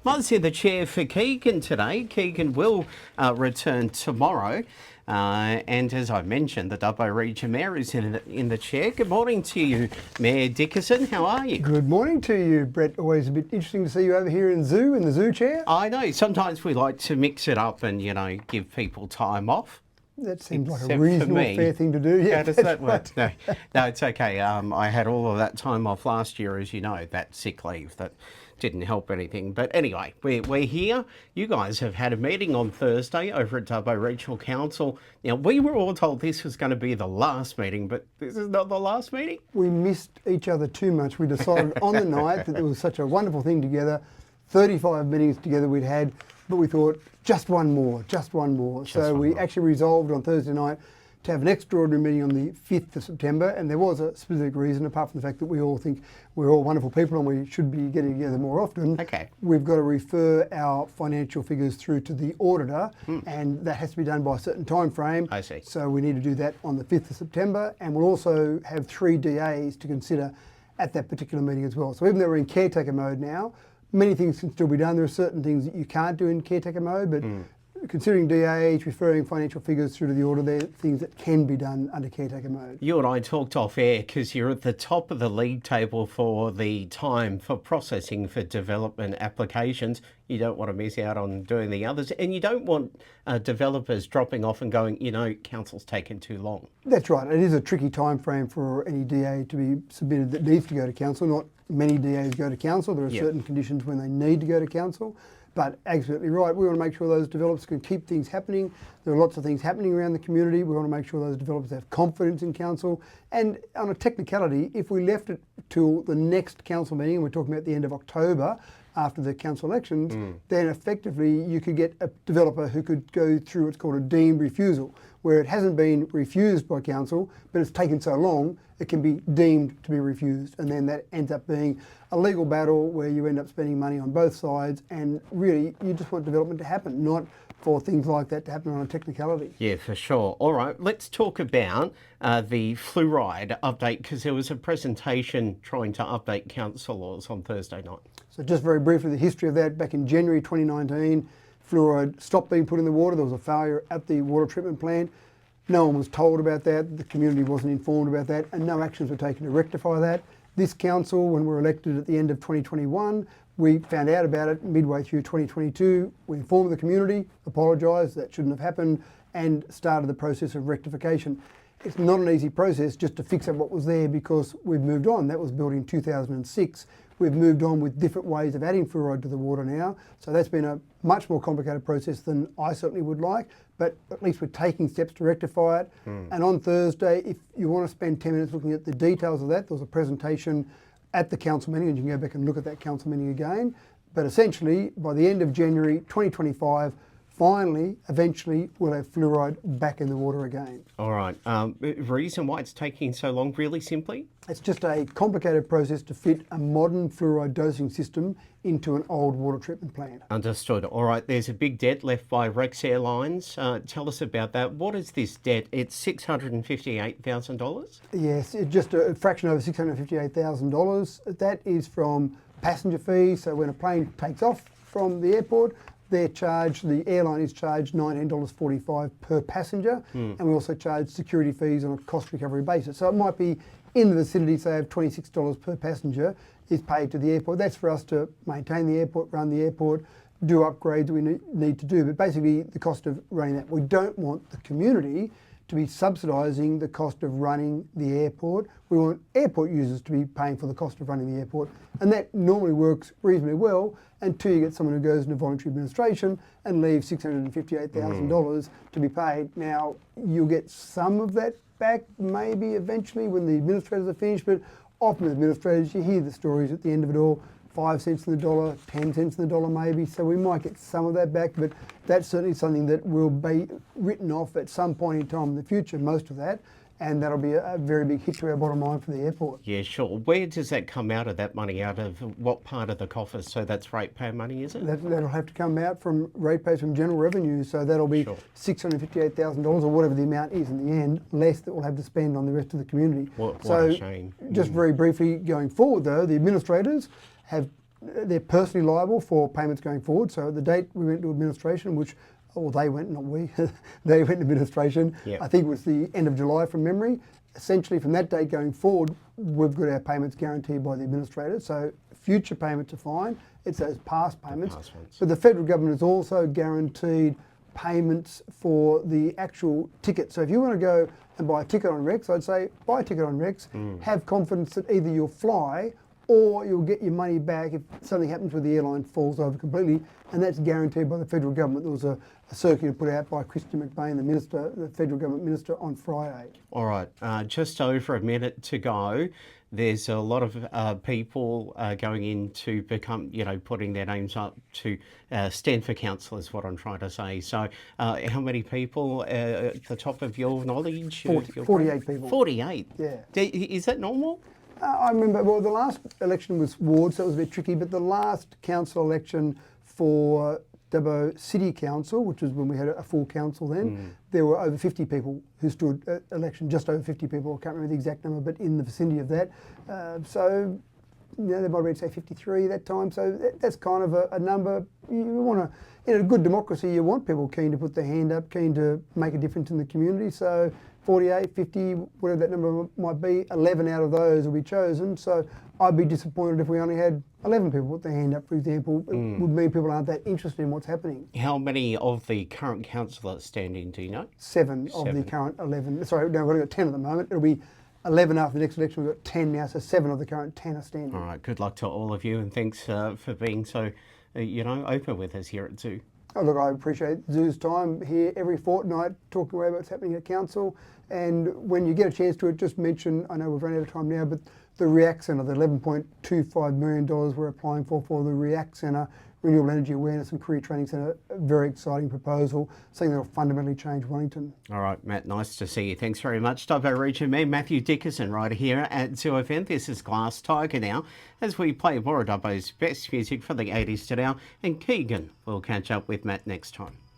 Muzz in the chair for Keegan today. Keegan will return tomorrow. And as I mentioned, the Dubbo Region Mayor is in the chair. Good morning to you, Mayor Dickerson. How are you? Good morning to you, Bret. Always a bit interesting to see you over here in the zoo chair. I know. Sometimes we like to mix it up and, give people time off. That seems like a reasonable, fair thing to do. Yeah, how does that work? Right. No, it's okay. I had all of that time off last year, as you know, that sick leave that didn't help anything. But anyway, we're here. You guys have had a meeting on Thursday over at Dubbo Regional Council. Now, we were all told this was going to be the last meeting, but this is not the last meeting. We missed each other too much. We decided on the night that there was such a wonderful thing together. 35 meetings together we'd had, but we thought just one more. So we actually resolved on Thursday night to have an extraordinary meeting on the 5th of September, and there was a specific reason, apart from the fact that we all think we're all wonderful people and we should be getting together more often. Okay. We've got to refer our financial figures through to the auditor, and that has to be done by a certain time frame. I see. So we need to do that on the 5th of September, and we'll also have 3 DAs to consider at that particular meeting as well. So even though we're in caretaker mode now, many things can still be done. There are certain things that you can't do in caretaker mode, but considering DAs, referring financial figures through to the auditor, they're things that can be done under caretaker mode. You and I talked off air because you're at the top of the league table for the time for processing for development applications. You don't want to miss out on doing the others, and you don't want developers dropping off and going, council's taken too long. That's right. It is a tricky time frame for any DA to be submitted that needs to go to council. Not many DAs go to council. There are certain conditions when they need to go to council. But absolutely right, we want to make sure those developers can keep things happening. There are lots of things happening around the community. We want to make sure those developers have confidence in council. And on a technicality, if we left it till the next council meeting, and we're talking about the end of October, after the council elections, then effectively you could get a developer who could go through what's called a deemed refusal, where it hasn't been refused by council, but it's taken so long, it can be deemed to be refused. And then that ends up being a legal battle where you end up spending money on both sides, and really you just want development to happen, not for things like that to happen on a technicality. Yeah, for sure. All right, let's talk about the fluoride update, because there was a presentation trying to update council laws on Thursday night. So just very briefly, the history of that: back in January 2019, fluoride stopped being put in the water. There was a failure at the water treatment plant. No one was told about that, the community wasn't informed about that, and no actions were taken to rectify that. This council, when we were elected at the end of 2021, we found out about it midway through 2022. We informed the community, apologised, that shouldn't have happened, and started the process of rectification. It's not an easy process just to fix up what was there, because we've moved on. That was built in 2006. We've moved on with different ways of adding fluoride to the water now. So that's been a much more complicated process than I certainly would like, but at least we're taking steps to rectify it. And on Thursday, if you want to spend 10 minutes looking at the details of that, there was a presentation at the council meeting, and you can go back and look at that council meeting again. But essentially, by the end of January 2025, finally, eventually, we'll have fluoride back in the water again. All right. Reason why it's taking so long, really simply? It's just a complicated process to fit a modern fluoride dosing system into an old water treatment plant. Understood. All right. There's a big debt left by Rex Airlines. Tell us about that. What is this debt? It's $658,000? Yes, it's just a fraction over $658,000. That is from passenger fees. So when a plane takes off from the airport, the airline is charged $19.45 per passenger, and we also charge security fees on a cost recovery basis. So it might be in the vicinity, say, of $26 per passenger is paid to the airport. That's for us to maintain the airport, run the airport, do upgrades we need to do, but basically the cost of running that. We don't want the community to be subsidising the cost of running the airport. We want airport users to be paying for the cost of running the airport, and that normally works reasonably well until you get someone who goes into voluntary administration and leaves $658,000 to be paid. Now, you'll get some of that back maybe eventually when the administrators are finished, but often with administrators you hear the stories at the end of it all, 5 cents in the dollar, 10 cents in the dollar maybe, so we might get some of that back, but that's certainly something that will be written off at some point in time in the future, most of that, and that'll be a very big hit to our bottom line for the airport. Yeah, sure. Where does that come out of, that money? Out of what part of the coffers? So that's ratepayer money, is it? That'll have to come out from ratepayers from general revenue, so that'll be $658,000 or whatever the amount is in the end, less that we'll have to spend on the rest of the community. What a shame. Just very briefly, going forward though, the administrators have they're personally liable for payments going forward. So at the date we went to administration, they went, not we, they went to administration, Yep. I think it was the end of July from memory. Essentially from that date going forward, we've got our payments guaranteed by the administrator. So future payments are fine. It's those past payments. But the federal government has also guaranteed payments for the actual ticket. So if you want to go and buy a ticket on Rex, I'd say buy a ticket on Rex, have confidence that either you'll fly or you'll get your money back if something happens where the airline falls over completely, and that's guaranteed by the federal government. There was a circular put out by Christian McBain, the federal government minister, on Friday. All right, just over a minute to go. There's a lot of people going in to become, putting their names up to stand for council is what I'm trying to say. So how many people at the top of your knowledge? 48 people. 48? Yeah. Is that normal? I remember, the last election was ward, so it was a bit tricky, but the last council election for Dubbo City Council, which was when we had a full council then, there were over 50 people who stood at election, just over 50 people, I can't remember the exact number, but in the vicinity of that. So, they might have say 53 that time, so that's kind of a number. You want to, in a good democracy, you want people keen to put their hand up, keen to make a difference in the community, so 48, 50, whatever that number might be, 11 out of those will be chosen. So I'd be disappointed if we only had 11 people put their hand up, for example. It would mean people aren't that interested in what's happening. How many of the current councillors stand in, do you know? Seven of the current 11. Sorry, no, we've only got 10 at the moment. It'll be 11 after the next election. We've got 10 now, so 7 of the current 10 are standing. All right, good luck to all of you, and thanks for being so, open with us here at Zoo. Oh, look, I appreciate Zoo's time here every fortnight talking away about what's happening at council. And when you get a chance to it, just mention, I know we've run out of time now, but the REACT Centre, the $11.25 million we're applying for the REACT Centre, Renewable Energy Awareness and Career Training Centre, a very exciting proposal, something that will fundamentally change Wellington. All right, Matt, nice to see you. Thanks very much. Dubbo Region Mayor Matthew Dickerson right here at Zoo FM. This is Glass Tiger now, as we play more of Dubbo's best music from the 80s to now, and Keegan will catch up with Matt next time.